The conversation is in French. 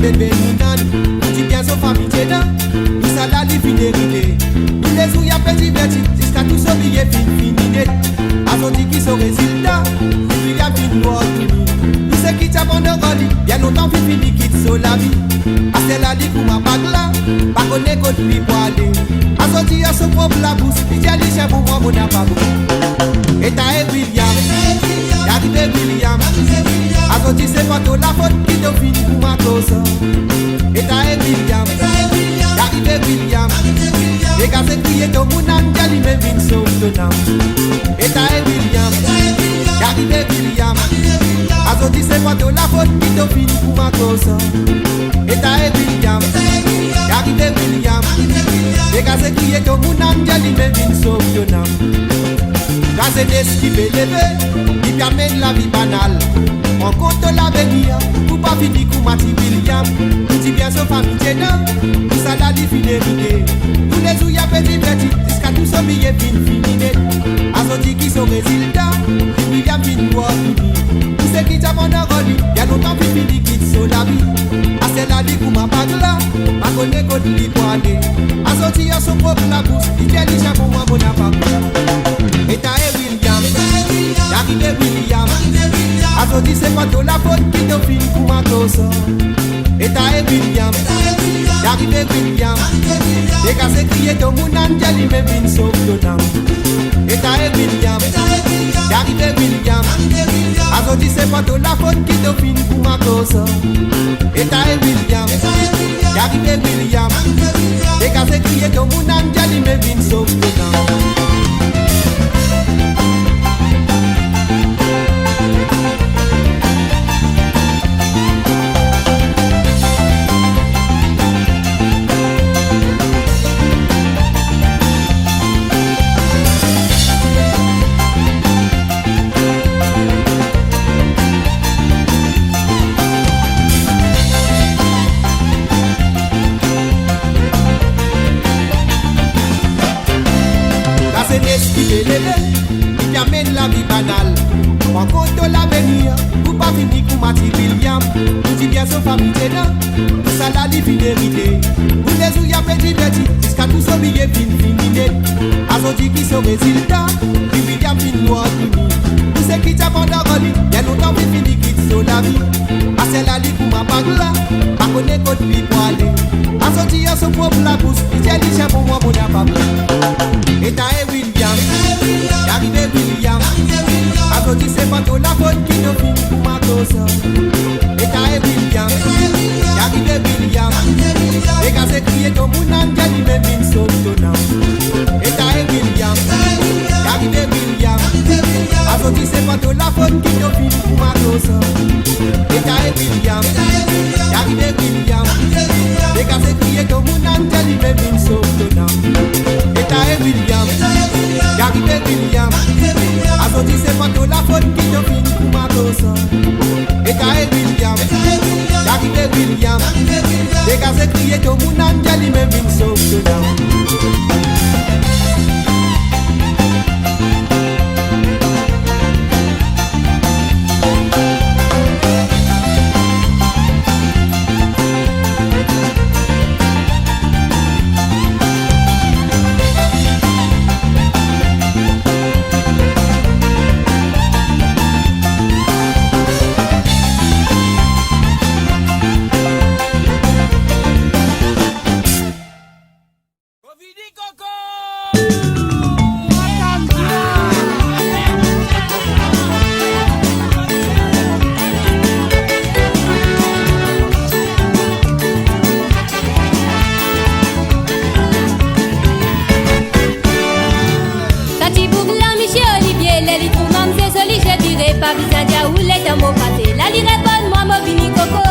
bébé Mounan, on dit bien son famille Tena, nous ça la li fin dérivé. Tous les jours y'a petit diverti, jusqu'à tout s'oublier fini net. Avant dit qui sont résultats, il y a fin mort fini. Nous c'est qui t'abandonne roli, bien longtemps fini quitte sur la vie. A c'est la li pour ma bague là, pas qu'on est contre lui pour aller. Avant dit y'a son propre la bouche, il y a les chiens pour moi mon appareil. Et t'as William, y'arrive William. Avant dit c'est pas toi la faute qui te finit pour ma cause. Et t'as William, y'arrive William. Les gars c'est crié ton mounan, y'a lui même vin sauf ton âme. Et t'as William, y'arrive William. Avant dit c'est pas toi la faute qui te finit pour ma cause. Et t'as William, y'arrive William. Les gars c'est crié ton mounan, y'a lui même vin sauf ton âme. Quand c'est d'esquiver levé, il permet la vie banale. On compte l'avenir, pour pas finir comme Mati William. Nous dit bien son famille Tena, tout ça la dit fidélité. Tous les jours y'a petit petit, jusqu'à tout son billet fini net. Azoti qui sont résultats, William fin noir fini. Tout ce qui t'abonne en roli, y'a longtemps fini quitte sur la vie. A c'est la vie pour ma bague là, ma connaît contre lui pour aller. Azoti y'a son propre la bouche, il tient les chapeaux moi mon appart. Et t'as William, y'arrive William. Azoti c'est pas toi la faute qui te finit pour ma cause. Et t'as William, y'arrive William. Les gars c'est crié ton mounan, y'a lui même vin sauf ton âme. Et t'as William, y'arrive William. Azoti c'est pas toi la faute qui te finit pour ma cause. Et t'as William, y'arrive William. Les gars c'est crié ton mounan, y'a lui même vin sauf ton âme. Il amène la vie banale. On compte l'avenir, pour pas finir comme Mati William. Nous dit bien son famille Tena, tout ça la dit fidélité. Tous les jours y'a petit petit, jusqu'à tout son billet fini net. Azoti qui sont résultats, William fin noir fini. Tout ce qui t'abonne en roli, y'a longtemps fini quitte sur la vie. A c'est la lit pour ma bague là, pas qu'on est contre lui pour aller. Azoti y'a son propre la bouche, il tient les chiens pour moi mon appart. Et t'as William, y'arrive William. Azoti c'est pas toi la faute qui te finit pour ma cause. Et t'as William, y'arrive William. Les gars c'est crié ton mounan, y'a lui même vin sauf ton âme. Et t'as William, y'arrive William. Azoti c'est pas toi la faute qui te finit pour ma cause. Et t'as William, y'arrive William. Les gars c'est crié ton mounan, y'a lui même vin sauf ton âme. Et t'as William, y'arrive William. Azoti c'est pas toi la faute qui te finit pour ma cause. Et t'as William, y'arrive William. Les gars c'est crié ton mounan, y'a lui même vin sauf ton âme. Pas besoin de dire où les temps m'ont passé. La lire bonne, moi, mon vini coco.